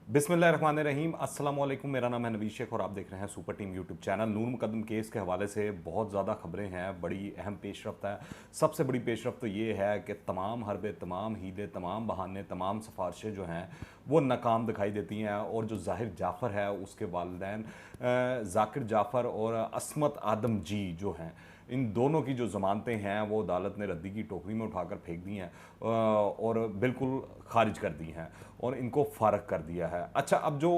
बिस्मिल्लाहिर्रहमानिर्रहीम, अस्सलाम वालेकुम। मेरा नाम है नवीद शेख और आप देख रहे हैं सुपर टीम यूट्यूब चैनल। नूर मुकद्दम केस के हवाले से बहुत ज़्यादा खबरें हैं, बड़ी अहम पेशरफ्त है। सबसे बड़ी पेशरफ्त तो ये है कि तमाम हरबे, तमाम हीले, तमाम बहाने, तमाम सिफारिशें जो हैं वो नाकाम दिखाई देती हैं। और जो ज़ाहिर जाफ़र है उसके वालिदैन ज़ाकिर जाफ़र और अस्मत आदम जी जो हैं, इन दोनों की जो ज़मानतें हैं वो अदालत ने रद्दी की टोकरी में उठाकर फेंक दी हैं और बिल्कुल खारिज कर दी हैं और इनको फ़ारग कर दिया है। अच्छा, अब जो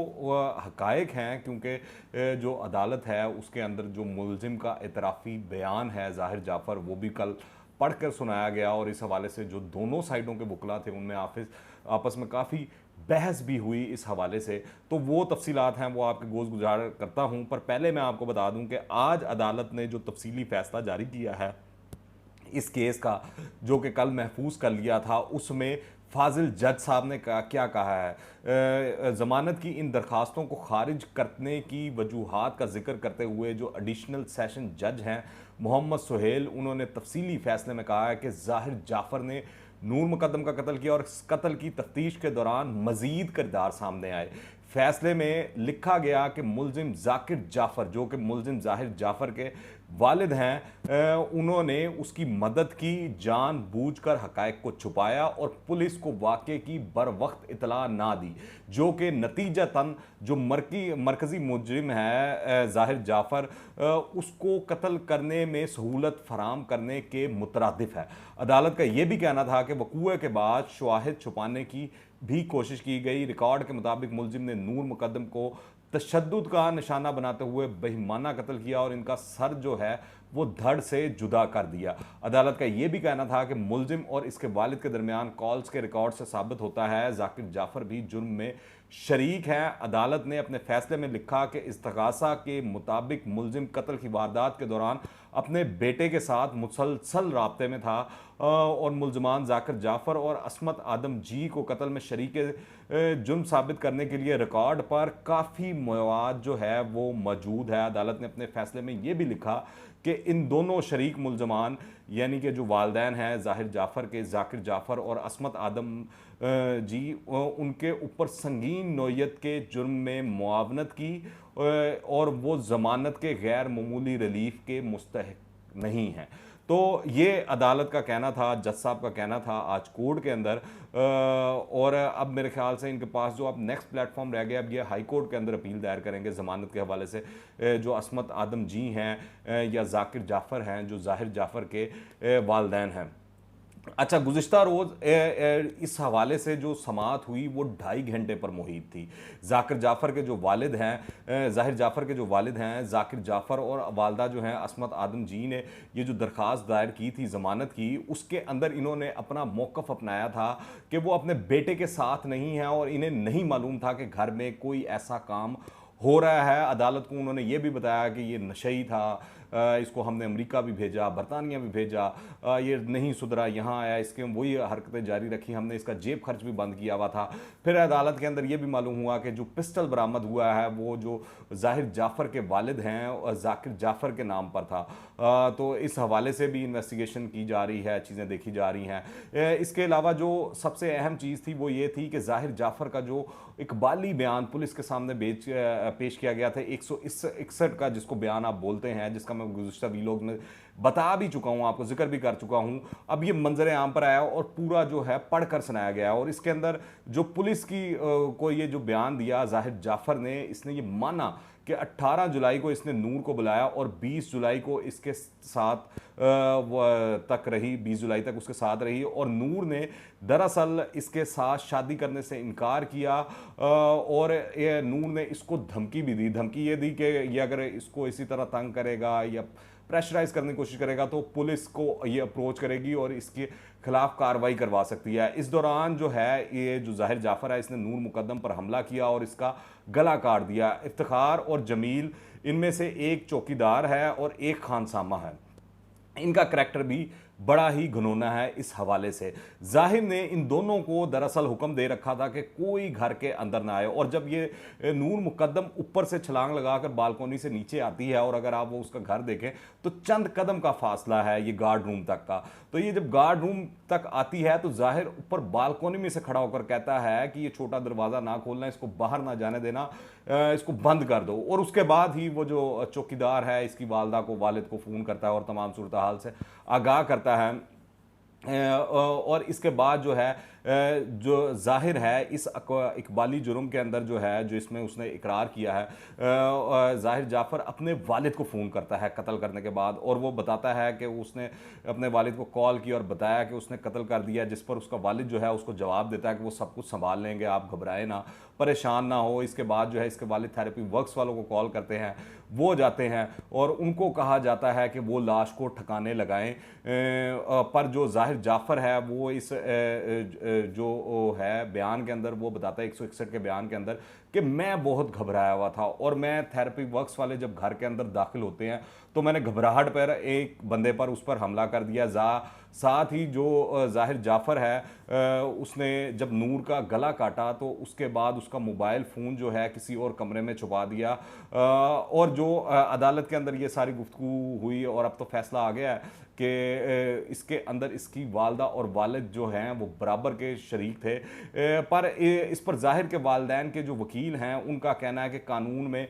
हक़ाइक़ हैं, क्योंकि जो अदालत है उसके अंदर जो मुलज़िम का एतराफ़ी बयान है ज़ाहिर जाफ़र, वो भी कल पढ़ कर सुनाया गया और इस हवाले से जो दोनों साइडों के वकला थे उनमें आपस में काफ़ी बहस भी हुई इस हवाले से। तो वो तफसीलात हैं वो आपके गोज़ गुजार करता हूँ, पर पहले मैं आपको बता दूँ कि आज अदालत ने जो तफसीली फ़ैसला जारी किया है इस केस का, जो कि कल महफूज कर लिया था, उसमें फाजिल जज साहब ने क्या कहा है। ज़मानत की इन दरखास्तों को खारिज करने की वजूहात का जिक्र करते हुए जो एडिशनल सेशन जज हैं मोहम्मद सुहेल, उन्होंने तफसीली फ़ैसले में कहा है कि ज़ाहिर जाफ़र ने नूर मुकद्दम का कत्ल किया और इस कत्ल की तफ्तीश के दौरान मज़ीद किरदार सामने आए। फैसले में लिखा गया कि मुलजिम ज़ाकिर जाफ़र, जो कि मुलजिम ज़ाहिर जाफ़र के वालिद हैं, उन्होंने उसकी मदद की, जानबूझकर हक़ाइक़ को छुपाया और पुलिस को वाक़े की बर वक्त इतला ना दी, जो कि नतीजतन जो मरकज़ी मुजरिम है ज़ाहिर जाफ़र, उसको कत्ल करने में सहूलत फराम करने के मुतरादिफ है। अदालत का यह भी कहना था कि वक़ूए के बाद शवाहिद छुपाने की भी कोशिश की गई। रिकॉर्ड के मुताबिक मुलजिम ने नूर मुकद्दम को तशद्दुद का निशाना बनाते हुए बेईमाना कत्ल किया और इनका सर जो है वो धड़ से जुदा कर दिया। अदालत का यह भी कहना था कि मुलजिम और इसके वालिद के दरमियान कॉल्स के रिकॉर्ड से साबित होता है ज़ाकिर जाफ़र भी जुर्म में शरीक है। अदालत ने अपने फैसले में लिखा कि इस्तग़ासा के मुताबिक मुलजिम कत्ल की वारदात के दौरान अपने बेटे के साथ मुसलसल राब्ते में था और मुलजमान ज़ाकिर जाफ़र और अस्मत आदम जी को कत्ल में शरीक जुर्म साबित करने के लिए रिकॉर्ड पर काफ़ी मवाद जो है वो मौजूद है। अदालत ने अपने फैसले में ये भी लिखा कि इन दोनों शरीक मुलजमान यानी कि जो वालदैन हैं ज़ाहिर जाफ़र के, ज़ाकिर जाफ़र और अस्मत आदम जी, उनके ऊपर संगीन नौयत के जुर्म में मुआवनत की और वो ज़मानत के गैर मामूली रिलीफ के मुस्तहिक नहीं हैं। तो ये अदालत का कहना था, जज साहब का कहना था आज कोर्ट के अंदर। और अब मेरे ख्याल से इनके पास जो अब नेक्स्ट प्लेटफॉर्म रह गया, अब ये हाई कोर्ट के अंदर अपील दायर करेंगे ज़मानत के हवाले से। जो अस्मत आदम जी हैं या ज़ाकिर जाफ़र हैं, जो ज़ाहिर जाफ़र के वालदैन हैं। अच्छा, गुज़िश्ता रोज़ इस हवाले से जो समाअत हुई वो 2.5 घंटे पर मुहित थी। ज़ाकिर जाफ़र के जो वालिद हैं, ज़ाहिर जाफ़र के जो वालिद हैं ज़ाकिर जाफ़र और वालदा जो हैं अस्मत आदम जी ने ये जो दरख्वास्त दायर की थी ज़मानत की, उसके अंदर इन्होंने अपना मौक़िफ़ अपनाया था कि वो अपने बेटे के साथ नहीं हैं और इन्हें नहीं मालूम था कि घर में कोई ऐसा काम हो रहा है। अदालत को उन्होंने ये भी बताया कि ये नशई था, इसको हमने अमेरिका भी भेजा, बरतानिया भी भेजा, ये नहीं सुधरा, यहाँ आया, इसके वही हरकतें जारी रखी, हमने इसका जेब खर्च भी बंद किया हुआ था। फिर अदालत के अंदर ये भी मालूम हुआ कि जो पिस्टल बरामद हुआ है वो जो ज़ाहिर जाफ़र के वालिद हैं और ज़ाकिर जाफ़र के नाम पर था। तो इस हवाले से भी इन्वेस्टिगेशन की जा रही है, चीज़ें देखी जा रही हैं। इसके अलावा जो सबसे अहम चीज़ थी वो ये थी कि ज़ाहिर जाफ़र का जो इकबाली बयान पुलिस के सामने पेश किया गया था 161 का, जिसको बयान आप बोलते हैं, जिसका मैं गुज़िश्ता वीलॉग में बता भी चुका हूँ, आपको जिक्र भी कर चुका हूँ। अब ये मंजर आम पर आया और पूरा जो है पढ़कर सुनाया गया और इसके अंदर जो पुलिस की को ये जो बयान दिया ज़ाहिर जाफ़र ने, इसने ये माना कि 18 जुलाई को इसने नूर को बुलाया और 20 जुलाई को इसके साथ तक रही, 20 जुलाई तक उसके साथ रही और नूर ने दरअसल इसके साथ शादी करने से इनकार किया और ये नूर ने इसको धमकी भी दी। धमकी ये दी कि ये अगर इसको इसी तरह तंग करेगा या प्रेशराइज करने की कोशिश करेगा तो पुलिस को ये अप्रोच करेगी और इसके खिलाफ कार्रवाई करवा सकती है। इस दौरान जो है ये जो ज़ाहिर जाफ़र है इसने नूर मुकद्दम पर हमला किया और इसका गला काट दिया। इफ्तिखार और जमील इनमें से एक चौकीदार है और एक खानसामा है। इनका करैक्टर भी बड़ा ही घिनौना है इस हवाले से। जाहिर ने इन दोनों को दरअसल हुक्म दे रखा था कि कोई घर के अंदर ना आए, और जब ये नूर मुकद्दम ऊपर से छलांग लगाकर बालकोनी से नीचे आती है, और अगर आप वो उसका घर देखें तो चंद कदम का फासला है ये गार्ड रूम तक का। तो ये जब गार्ड रूम तक आती है तो जाहिर ऊपर बालकोनी में से खड़ा होकर कहता है कि ये छोटा दरवाज़ा ना खोलना, इसको बाहर ना जाने देना, इसको बंद कर दो। और उसके बाद ही वो जो चौकीदार है इसकी वालदा को, वालिद को फ़ोन करता है और तमाम सूरत हाल से आगाह करता है। और इसके बाद जो है जो जाहिर है इस इकबाली जुर्म के अंदर जो है, जो इसमें उसने इकरार किया है, जाहिर जाफ़र अपने वालिद को फ़ोन करता है कत्ल करने के बाद, और वो बताता है कि उसने अपने वालिद को कॉल की और बताया कि उसने कत्ल कर दिया, जिस पर उसका वालिद जो है उसको जवाब देता है कि वो सब कुछ संभाल लेंगे, आप घबराए ना, परेशान ना हो। इसके बाद जो है इसके वालिद थेरेपी वर्क्स वालों को कॉल करते हैं, वो जाते हैं और उनको कहा जाता है कि वो लाश को ठिकाने लगाएं। पर जो जाहिर जाफ़र है वो इस जो है बयान के अंदर वो बताता है 161 के बयान के अंदर कि मैं बहुत घबराया हुआ था, और मैं थेरेपी वर्क्स वाले जब घर के अंदर दाखिल होते हैं तो मैंने घबराहट पर एक बंदे पर उस पर हमला कर दिया। साथ ही जो जाहिर जाफ़र है उसने जब नूर का गला काटा तो उसके बाद उसका मोबाइल फ़ोन जो है किसी और कमरे में छुपा दिया। और जो अदालत के अंदर ये सारी गुफ्तगू हुई और अब तो फैसला आ गया है कि इसके अंदर इसकी वालदा और वालिद जो हैं वो बराबर के शरीक थे। पर इस पर जाहिर के वालिदैन के जो वकील हैं उनका कहना है कि कानून में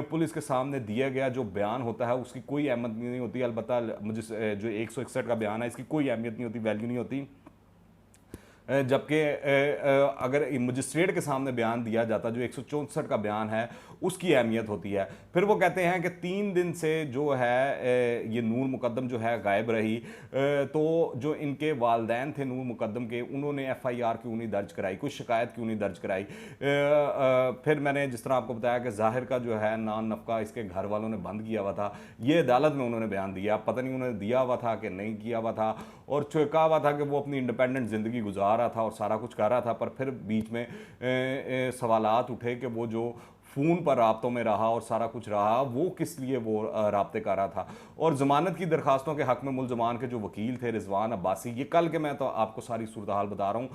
पुलिस के सामने दिया गया जो बयान होता है उसकी कोई अहमियत नहीं होती। अलबत्ता मुझे जो 161 का बयान है इसकी कोई अहमियत नहीं होती, वैल्यू नहीं होती। जबकि अगर मजिस्ट्रेट के सामने बयान दिया जाता जो 164 का बयान है उसकी अहमियत होती है। फिर वो कहते हैं कि 3 दिन से जो है ये नूर मुकद्दम जो है गायब रही, तो जो इनके वालदैन थे नूर मुकद्दम के, उन्होंने FIR क्यों नहीं दर्ज कराई, कुछ शिकायत क्यों नहीं दर्ज कराई। फिर मैंने जिस तरह आपको बताया कि जाहिर का जो है नान नफ़का इसके घर वालों ने बंद किया हुआ था, ये अदालत में उन्होंने बयान दिया, पता नहीं उन्होंने दिया हुआ था कि नहीं किया हुआ था, और कहा हुआ था कि वो अपनी इंडिपेंडेंट ज़िंदगी गुजार रहा था और सारा कुछ कर रहा था। पर फिर बीच में सवालात उठे कि वो जो फ़ोन पर राब्तों में रहा और सारा कुछ रहा, वो किस लिए वो राब्ते कर रहा था। और ज़मानत की दरखास्तों के हक़ में मुलज़मान के जो वकील थे रिजवान अब्बासी, ये कल के मैं तो आपको सारी सूरत हाल बता रहा हूँ,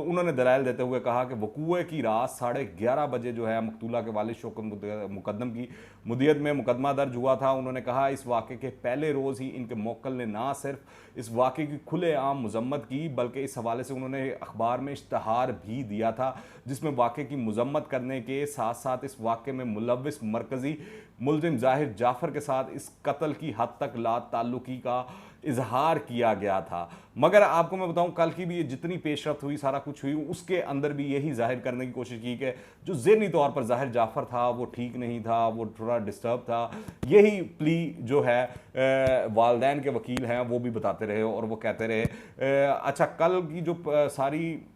उन्होंने दलाइल देते हुए कहा कि वकूए की रात 11:30 बजे जो है मकतूला के वालिद शौकत मुकद्दम की मुदियत में मुकदमा दर्ज हुआ था। उन्होंने कहा इस वाक़े के पहले रोज़ ही इनके मोक्कल ने ना सिर्फ इस वाक़े की खुलेआम मजम्मत की, बल्कि इस हवाले से उन्होंने अखबार में इश्तहार भी दिया था जिसमें वाक़े की मजम्मत करने के साथ साथ इस वाक़े में मुलव्विस मरकज़ी मुलजिम जाहिर जाफ़र के साथ इस कत्ल की हद तक ला ताल्लुकी का इजहार किया गया था। मगर आपको मैं बताऊं, कल की भी ये जितनी पेशरफ्त हुई, सारा कुछ हुई, उसके अंदर भी यही जाहिर करने की कोशिश की कि जो ज़हनी तौर पर जाहिर जाफ़र था वो ठीक नहीं था, वो थोड़ा डिस्टर्ब था। यही प्ली जो है वालदैन के वकील हैं वो भी बताते रहे और वो कहते रहे। अच्छा, कल की जो सारी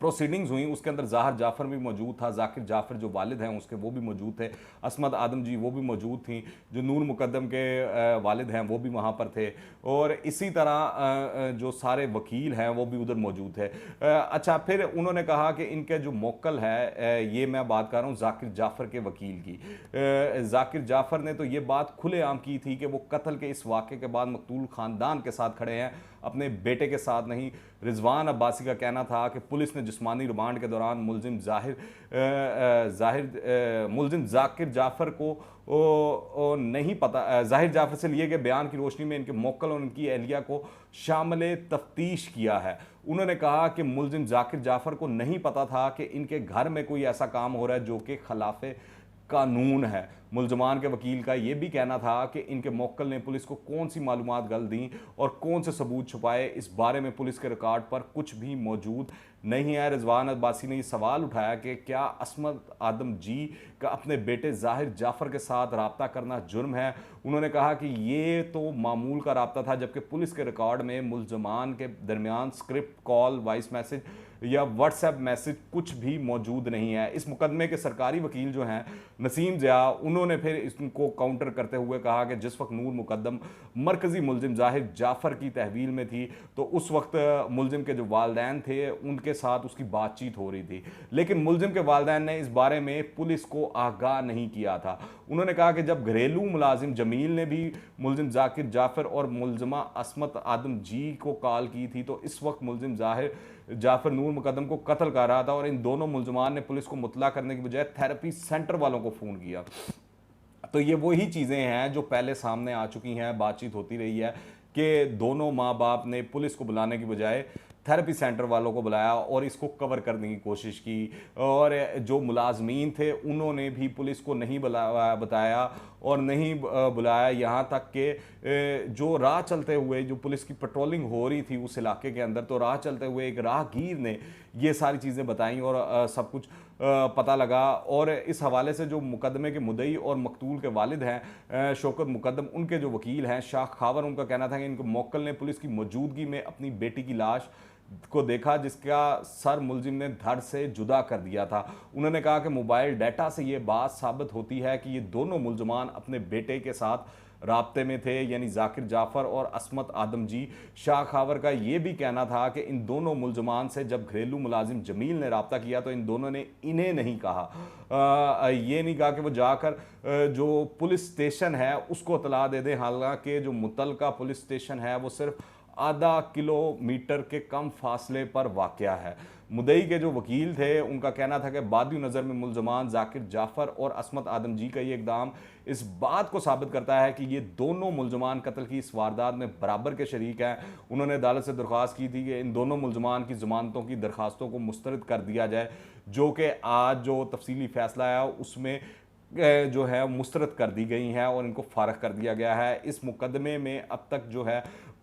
प्रोसीडिंग्स हुई उसके अंदर जाहिर जाफ़र भी मौजूद था, जाकिर जाफ़र जो वालिद हैं उसके वो भी मौजूद थे, असमत आदम जी वो भी मौजूद थी, जो नूर मुकद्दम के वालिद हैं वो भी वहाँ पर थे, और इसी तरह जो सारे वकील हैं वो भी उधर मौजूद थे। अच्छा, फिर उन्होंने कहा कि इनके जो मोक्कल है, ये मैं बात कर रहा हूँ जाकिर जाफ़र के वकील की, जाकिर जाफ़र ने तो ये बात खुलेआम की थी कि वो कत्ल के इस वाक़े के बाद मकतूल ख़ानदान के साथ खड़े हैं, अपने बेटे के साथ नहीं। रिजवान अब्बासी का कहना था कि पुलिस ने जिस्मानी रिमांड के दौरान मुलजिम जाकिर जाफ़र को नहीं पता, जाहिर जाफ़र से लिए गए बयान की रोशनी में इनके मोक्कल और उनकी एहलिया को शामिल तफ्तीश किया है। उन्होंने कहा कि मुलजिम जाकिर जाफ़र को नहीं पता था कि इनके घर में कोई ऐसा काम हो रहा है जो कि खिलाफ कानून है। मुलजमान के वकील का ये भी कहना था कि इनके मोक्कल ने पुलिस को कौन सी मालूमात गल दी और कौन से सबूत छुपाए, इस बारे में पुलिस के रिकॉर्ड पर कुछ भी मौजूद नहीं है। रिजवान अब्बासी ने ये सवाल उठाया कि क्या असमत आदम जी का अपने बेटे जाहिर जाफ़र के साथ रब्ता करना जुर्म है। उन्होंने कहा कि ये तो मामूल का रब्ता था, जबकि पुलिस के रिकॉर्ड में मुलजमान के दरमियान स्क्रिप्ट कॉल, वॉइस मैसेज या व्हाट्सएप मैसेज कुछ भी मौजूद नहीं है। इस मुकदमे के सरकारी वकील जो हैं नसीम ज़िया, उन्होंने फिर इसको काउंटर करते हुए कहा कि जिस वक्त नूर मुकद्दम मरकज़ी मुलजिम ज़ाहिर जाफ़र की तहवील में थी तो उस वक्त मुलजिम के जो वालदैन थे उनके साथ उसकी बातचीत हो रही थी, लेकिन मुलजिम के वालदैन ने इस बारे में पुलिस को आगाह नहीं किया था। उन्होंने कहा कि जब घरेलू मुलाजिम जमील ने भी मुलजिम जाकिर जाफ़र और मुलजमा असमत आदम जी को कॉल की थी तो इस वक्त मुलजिम ज़ाहिर जाफ़र नूर मुकद्दम को कत्ल कर रहा था और इन दोनों मुलजमान ने पुलिस को मुतला करने की बजाय थेरेपी सेंटर वालों को फ़ोन किया। तो ये वही चीज़ें हैं जो पहले सामने आ चुकी हैं, बातचीत होती रही है कि दोनों माँ बाप ने पुलिस को बुलाने की बजाय थेरेपी सेंटर वालों को बुलाया और इसको कवर करने की कोशिश की, और जो मुलाजमीन थे उन्होंने भी पुलिस को नहीं बताया और नहीं बुलाया। यहाँ तक कि जो राह चलते हुए जो पुलिस की पेट्रोलिंग हो रही थी उस इलाके के अंदर, तो राह चलते हुए एक राहगीर ने ये सारी चीज़ें बताई और सब कुछ पता लगा। और इस हवाले से जो मुकदमे के मुद्दई और मकतूल के वालिद हैं शौकत मुकद्दम, उनके जो वकील हैं शाह खावर, उनका कहना था कि इनके मौक्कल ने पुलिस की मौजूदगी में अपनी बेटी की लाश को देखा जिसका सर मुलजिम ने धड़ से जुदा कर दिया था। उन्होंने कहा कि मोबाइल डाटा से ये बात साबित होती है कि ये दोनों मुलजमान अपने बेटे के साथ राब्ते में थे, यानी जाकिर जाफ़र और असमत आदम जी। शाह खावर का ये भी कहना था कि इन दोनों मुलजमान से जब घरेलू मुलाजिम जमील ने रब्ता किया तो इन दोनों ने इन्हें नहीं कहा, ये नहीं कहा कि वो जाकर जो पुलिस स्टेशन है उसको इतला दे दें, हालांकि जो मुतलका पुलिस स्टेशन है वो सिर्फ आधा किलोमीटर के कम फासले पर वाक़या है। मुद्दई के जो वकील थे उनका कहना था कि बादी नज़र में मुलजमान जाकिर जाफ़र और असमत आदम जी का ये इकदाम इस बात को साबित करता है कि ये दोनों मुलजमान कत्ल की इस वारदात में बराबर के शरीक हैं। उन्होंने अदालत से दरख्वास्त की थी कि इन दोनों मुलजमान की ज़मानतों की दरख्वास्तों को मुस्तरद कर दिया जाए, जो कि आज जो तफसीली फ़ैसला आया उसमें जो है मुस्तरद कर दी गई हैं और इनको फारग कर दिया गया है। इस मुकदमे में अब तक जो है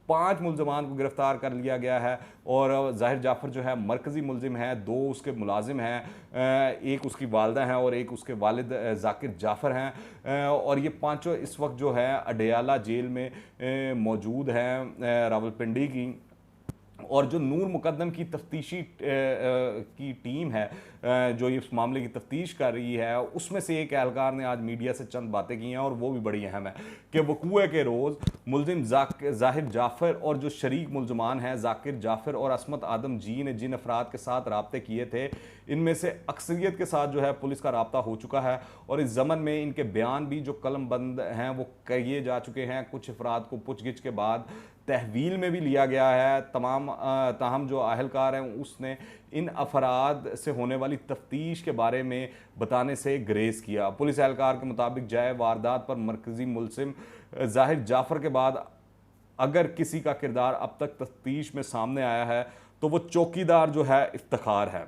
5 मुलजमान को गिरफ्तार कर लिया गया है और ज़ाहिर जाफ़र जो है मरकज़ी मुलजिम है, 2 उसके मुलाजिम हैं, एक उसकी वालदा हैं और एक उसके वालिद जाकिर जाफ़र हैं, और ये पांचों इस वक्त जो है अडयाला जेल में मौजूद हैं रावलपिंडी की। और जो नूर मुकद्दम की तफ्तीशी की टीम है जो इस मामले की तफ्तीश कर रही है, उसमें से एक एहलकार ने आज मीडिया से चंद बातें की हैं और वो भी बड़ी अहम है कि वकूए के रोज़ मुलजिम ज़ाहिर जाफ़र और जो शरीक मुलजमान हैं जाकिर जाफ़र और असमत आदम जी ने जिन अफराद के साथ रब्ते किए थे, इनमें से अक्सरियत के साथ जो है पुलिस का रब्ता हो चुका है और इस ज़मन में इनके बयान भी जो कलम बंद हैं वो किए जा चुके हैं। कुछ अफराद को पूछगिछ के बाद तहवील में भी लिया गया है। ताहम जो अहलकार हैं उसने इन अफराद से होने वाली तफ्तीश के बारे में बताने से ग्रेज किया। पुलिस एहलकार के मुताबिक जाए वारदात पर मरकज़ी मुलजिम ज़ाहिर जाफ़र के बाद अगर किसी का किरदार अब तक तफ्तीश में सामने आया है तो वो चौकीदार जो है इफ्तिखार है,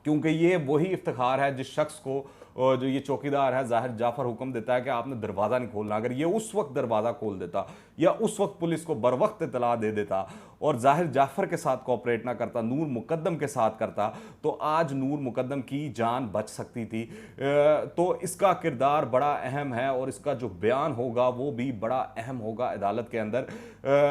क्योंकि ये वही इफ्तिखार है जिस शख्स को जो ये चौकीदार है ज़ाहिर जाफ़र हुक्म देता है कि आपने दरवाज़ा नहीं खोलना। अगर ये उस वक्त दरवाज़ा खोल देता या उस वक्त पुलिस को बर वक्त इतला दे देता और ज़ाहिर जाफ़र के साथ कोऑपरेट ना करता, नूर मुकद्दम के साथ करता, तो आज नूर मुकद्दम की जान बच सकती थी। तो इसका किरदार बड़ा अहम है और इसका जो बयान होगा वो भी बड़ा अहम होगा अदालत के अंदर।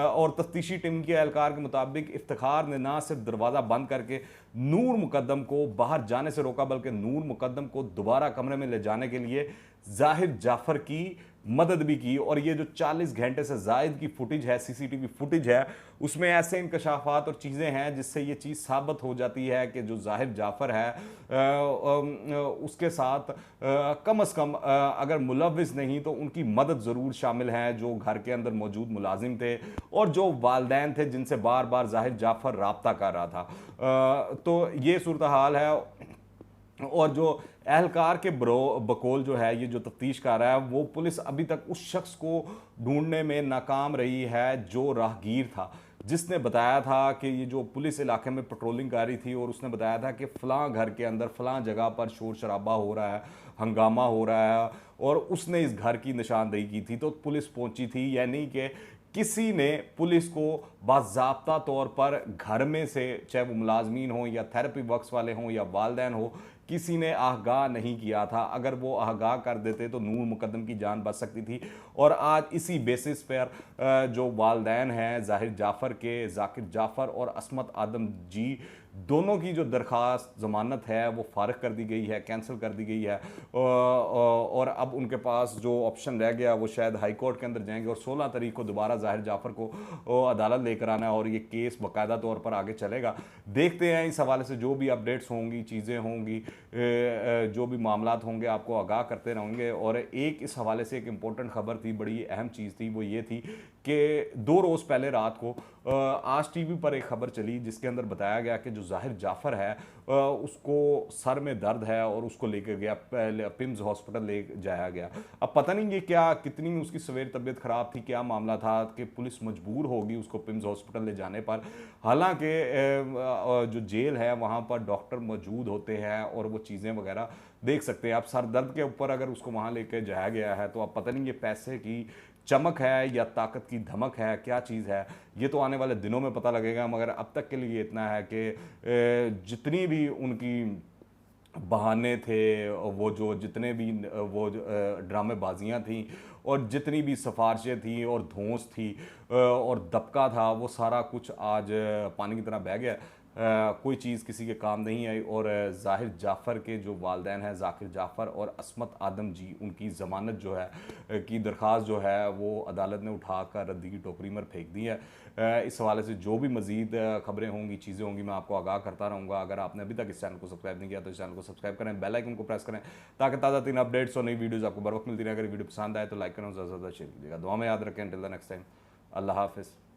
और तफ्तीशी टीम के एहलकार के मुताबिक इफ्तिखार ने ना सिर्फ दरवाज़ा बंद करके नूर मुकद्दम को बाहर जाने से रोका, बल्कि नूर मुकद्दम को दोबारा कमरे में ले जाने के लिए ज़ाहिर जाफ़र की मदद भी की। और ये जो 40 घंटे से ज़ायद की फुटेज है, सीसीटीवी फुटेज है, उसमें ऐसे इंकशाफात और चीज़ें हैं जिससे ये चीज़ साबित हो जाती है कि जो ज़ाहिर जाफ़र है उसके साथ कम अज़ कम अगर मुलविस नहीं तो उनकी मदद ज़रूर शामिल है, जो घर के अंदर मौजूद मुलाजिम थे और जो वालदैन थे जिनसे बार बार ज़ाहिर जाफ़र रब्ता कर रहा था। तो ये सूरत हाल है और जो एहलकार के बकौल जो है ये जो तफ्तीश कर रहा है वो पुलिस अभी तक उस शख्स को ढूंढने में नाकाम रही है जो राहगीर था, जिसने बताया था कि ये जो पुलिस इलाके में पेट्रोलिंग कर रही थी और उसने बताया था कि फ़लाँ घर के अंदर फ़लाँ जगह पर शोर शराबा हो रहा है, हंगामा हो रहा है, और उसने इस घर की निशानदेही की थी। तो पुलिस पहुंची थी, यानी कि किसी ने पुलिस को बाज़ाब्ता तौर पर घर में से, चाहे वो मुलाजमीन हो या थेरेपी वर्क्स वाले हों या वालदैन हो, किसी ने आगाह नहीं किया था। अगर वो आगाह कर देते तो नूर मुकद्दम की जान बच सकती थी। और आज इसी बेसिस पर जो वालदैन हैं ज़ाहिर जाफ़र के, जाकिर जाफ़र और असमत आदम जी, दोनों की जो दरख्वास्त ज़मानत है वो फारग कर दी गई है, कैंसिल कर दी गई है, और अब उनके पास जो ऑप्शन रह गया वो शायद हाई कोर्ट के अंदर जाएंगे और 16 तारीख को दोबारा ज़ाहिर जाफ़र को अदालत लेकर आना है और ये केस बाकायदा तौर पर आगे चलेगा। देखते हैं इस हवाले से जो भी अपडेट्स होंगी, चीज़ें होंगी, जो भी मामलात होंगे आपको आगाह करते रहेंगे। और एक इस हवाले से एक इम्पोर्टेंट खबर थी, बड़ी अहम चीज़ थी, वो ये थी कि 2 रोज़ पहले रात को आज टीवी पर एक खबर चली जिसके अंदर बताया गया कि जो ज़ाहिर जाफ़र है उसको सर में दर्द है और उसको लेकर गया पिम्स हॉस्पिटल ले जाया गया। अब पता नहीं ये क्या, कितनी उसकी सवेर तबीयत ख़राब थी, क्या मामला था कि पुलिस मजबूर होगी उसको पिम्स हॉस्पिटल ले जाने पर। हालांकि जो जेल है वहाँ पर डॉक्टर मौजूद होते हैं और वो चीज़ें वगैरह देख सकते हैं। आप सर दर्द के ऊपर अगर उसको वहाँ लेकर जाया गया है तो अब पता नहीं ये पैसे की चमक है या ताकत की धमक है, क्या चीज़ है, ये तो आने वाले दिनों में पता लगेगा। मगर अब तक के लिए इतना है कि जितनी भी उनकी बहाने थे, वो जो जितने भी वो ड्रामेबाजियाँ थीं और जितनी भी सिफारिशें थीं और धौंस थी और दबका था, वो सारा कुछ आज पानी की तरह बह गया। कोई चीज़ किसी के काम नहीं आई और ज़ाहिर जाफ़र के जो वालदैन हैं, ज़ाकिर जाफ़र और असमत आदम जी, उनकी ज़मानत जो है की दरख्वास्त जो है वो अदालत ने उठाकर रद्दी की टोकरी में फेंक दी है। इस हवाले से जो भी मज़ीद खबरें होंगी, चीज़ें होंगी, मैं आपको आगाह करता रहूँगा। अगर आपने अभी तक इस चैनल को सब्सक्राइब नहीं किया तो इस चैनल को सब्सक्राइब करें, बेल आइकन को प्रेस करें ताकि ताज़ा तीन अपडेट्स और नई वीडियोज़ आपको बर वक्त मिलती रहे। अगर वीडियो पसंद आए तो लाइक करें, ज़्यादा से ज़्यादा शेयर कीजिएगा। दुआ में याद रखें। टिल द नेक्स्ट टाइम, अल्लाह हाफ़िज़।